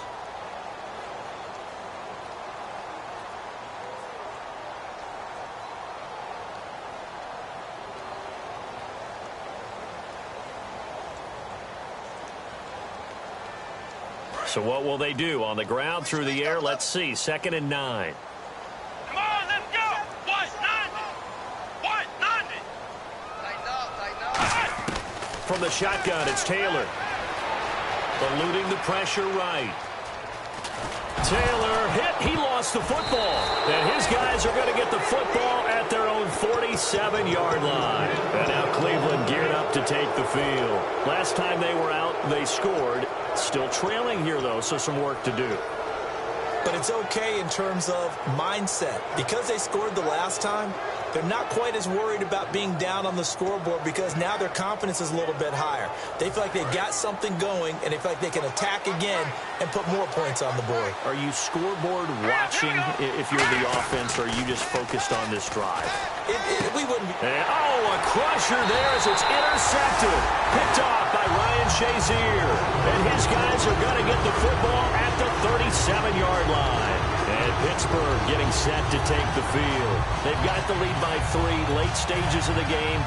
So what will they do? On the ground, through the air? Let's see. 2nd and 9. Come on, let's go. What? 90. From the shotgun, it's Taylor. Eluding the pressure right. Taylor hit. He lost the football. And his guys are going to get the football at their own 47-yard line. And now Cleveland geared up to take the field. Last time they were out, they scored. Still trailing here, though, so some work to do. But it's okay in terms of mindset. Because they scored the last time, they're not quite as worried about being down on the scoreboard because now their confidence is a little bit higher. They feel like they've got something going, and they feel like they can attack again and put more points on the board. Are you scoreboard watching if you're the offense, or are you just focused on this drive? We wouldn't be. And, a crusher there as it's intercepted. Picked off by Ryan Shazier. And his guys are going to get the football at the 37-yard line. And Pittsburgh getting set to take the field. They've got the lead by 3, late stages of the game.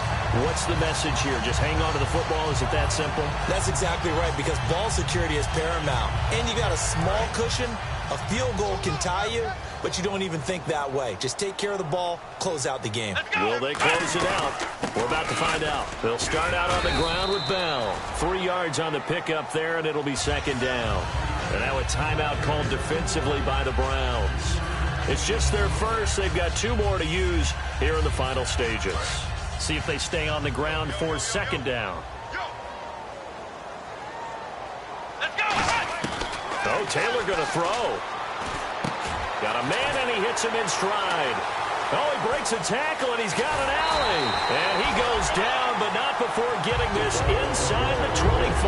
What's the message here? Just hang on to the football? Is it that simple? That's exactly right, because ball security is paramount. And you got a small cushion. A field goal can tie you, but you don't even think that way. Just take care of the ball, close out the game. Will they close it out? We're about to find out. They'll start out on the ground with Bell. 3 yards on the pickup there, and it'll be 2nd down. And now a timeout called defensively by the Browns. It's just their first. They've got 2 more to use here in the final stages. See if they stay on the ground for 2nd down. Oh, Taylor going to throw. Got a man, and he hits him in stride. Oh, he breaks a tackle, and he's got an alley. And he goes down, but not before getting this inside the 25.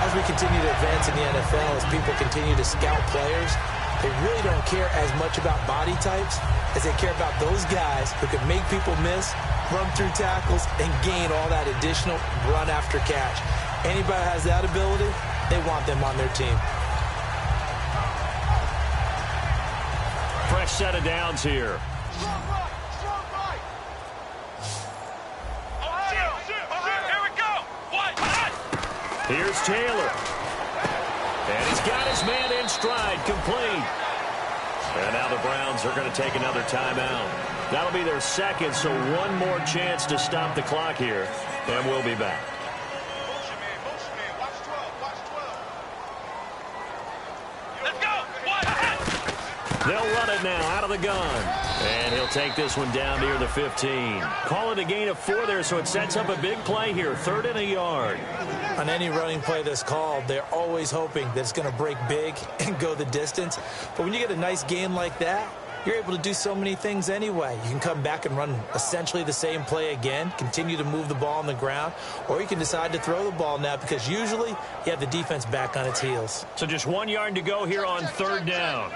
As we continue to advance in the NFL, as people continue to scout players, they really don't care as much about body types as they care about those guys who can make people miss, run through tackles, and gain all that additional run after catch. Anybody who has that ability, they want them on their team. Fresh set of downs here. Here we go. Here's Taylor. And he's got his man in stride, complete. And now the Browns are going to take another timeout. That'll be their 2nd, so 1 more chance to stop the clock here. And we'll be back. They'll run it now out of the gun. And he'll take this one down near the 15. Call it a gain of 4 there, so it sets up a big play here. 3rd and a yard. On any running play that's called, they're always hoping that it's going to break big and go the distance. But when you get a nice gain like that, you're able to do so many things anyway. You can come back and run essentially the same play again, continue to move the ball on the ground, or you can decide to throw the ball now because usually you have the defense back on its heels. So just 1 yard to go here on 3rd down.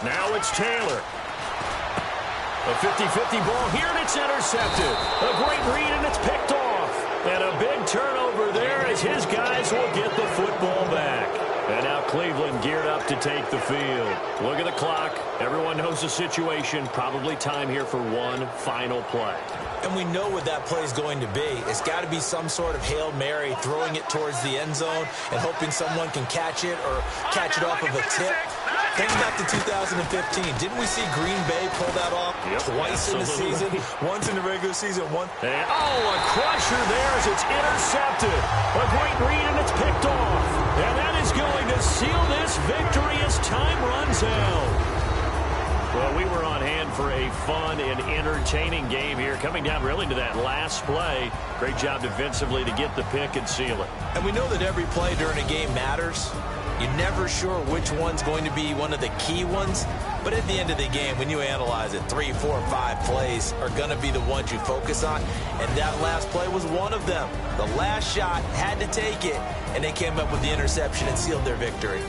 Now it's Taylor. A 50-50 ball here, and it's intercepted. A great read, and it's picked off. And a big turnover there as his guys will get the football back. And now Cleveland geared up to take the field. Look at the clock. Everyone knows the situation. Probably time here for one final play. And we know what that play is going to be. It's got to be some sort of Hail Mary, throwing it towards the end zone and hoping someone can catch it or catch it off of a tip. Think back to 2015. Didn't we see Green Bay pull that off twice in the season? Once in the regular season, once. And, a crusher there as it's intercepted. A great read, and it's picked off. And that is going to seal this victory as time runs out. Well, we were on hand for a fun and entertaining game here, coming down really to that last play. Great job defensively to get the pick and seal it. And we know that every play during a game matters. You're never sure which one's going to be one of the key ones. But at the end of the game, when you analyze it, 3, 4, 5 plays are going to be the ones you focus on. And that last play was one of them. The last shot had to take it, and they came up with the interception and sealed their victory.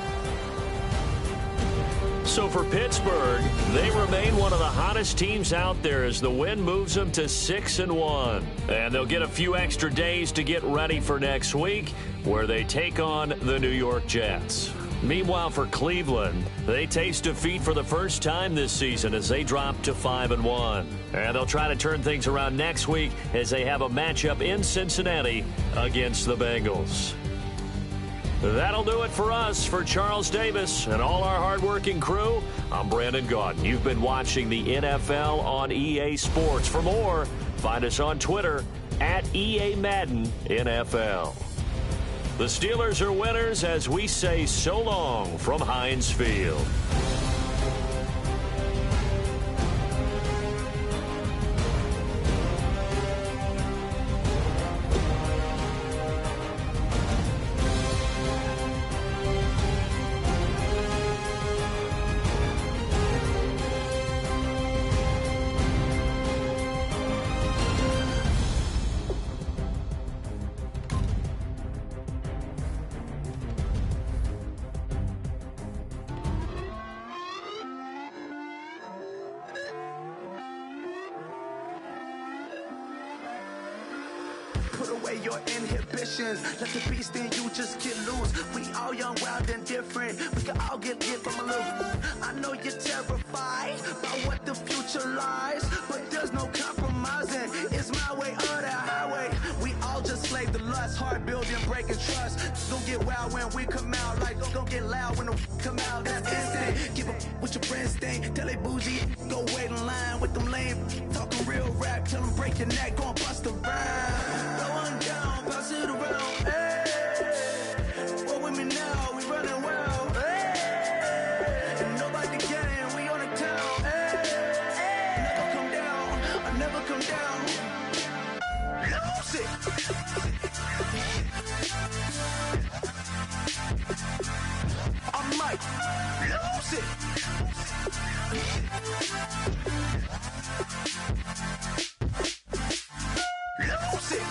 So for Pittsburgh, they remain one of the hottest teams out there as the win moves them to 6-1. And they'll get a few extra days to get ready for next week, where they take on the New York Jets. Meanwhile, for Cleveland, they taste defeat for the first time this season as they drop to 5-1. And they'll try to turn things around next week as they have a matchup in Cincinnati against the Bengals. That'll do it for us. For Charles Davis and all our hardworking crew, I'm Brandon Gaudin. You've been watching the NFL on EA Sports. For more, find us on Twitter at EA Madden NFL. The Steelers are winners as we say so long from Heinz Field. Put away your inhibitions. Let the beast in you just get loose. We all young, wild, and different. We can all get lit from a little. I know you're terrified by what the future lies, but there's no compromising. It's my way or the highway. We all just slave the lust, hard building, breaking trust. Don't get wild when we come out. Like, don't get loud when the come out. That's instant. Give up with your friends thing. Tell they bougie, go wait in line with them lame. Talking real rap, tell them break your neck, go and bust a rhyme. Going down, pass it around. Hey, what with me now? We running wild. Hey, and nobody getting, we on the town. Hey, never come down, I never come down. Lose it. I might lose it. Lose it.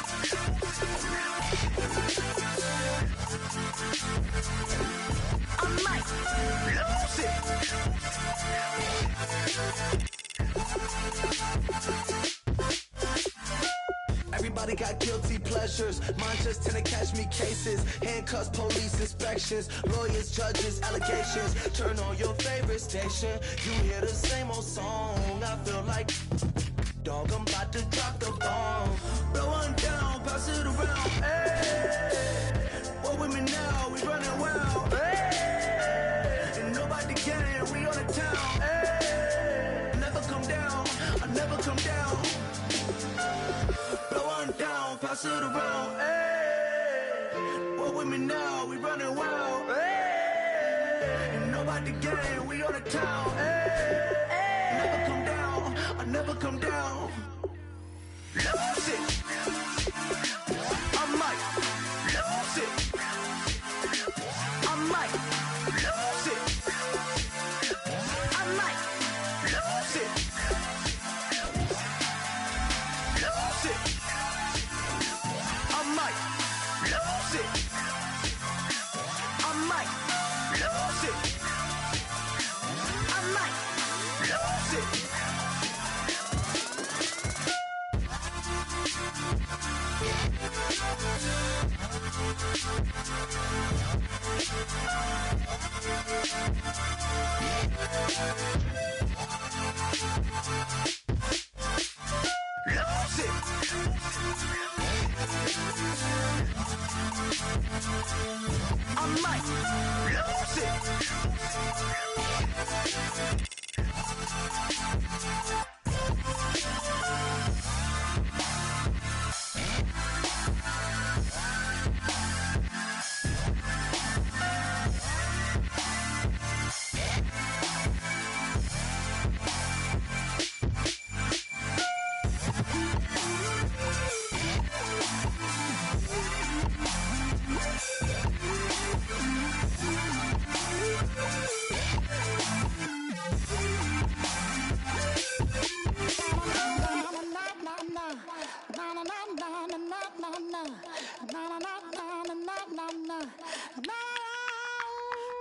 I might lose it. Everybody got guilty pleasures. Mine just tend to catch me cases. Handcuffs, police inspections, lawyers, judges, allegations. Turn on your favorite station. You hear the same old song. I feel like dog, I'm about to drop the bomb. Blow one down, pass it around. Hey, what with me now? We running wild. Hey, and nobody getting, we on the town. Hey, never come down, I never come down. Blow one down, pass it around. Hey, what with me now? We running wild. Hey, and nobody getting, we on the town. Hey, never come down, I never come down. Lose it. I might lose it. I might lose it. I might lose it. Lose it. I might lose it. I might lose it. I Lose it. I might lose it.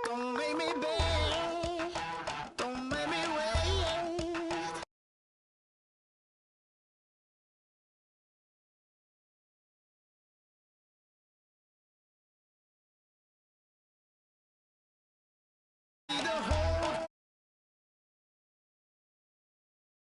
Don't make me beg.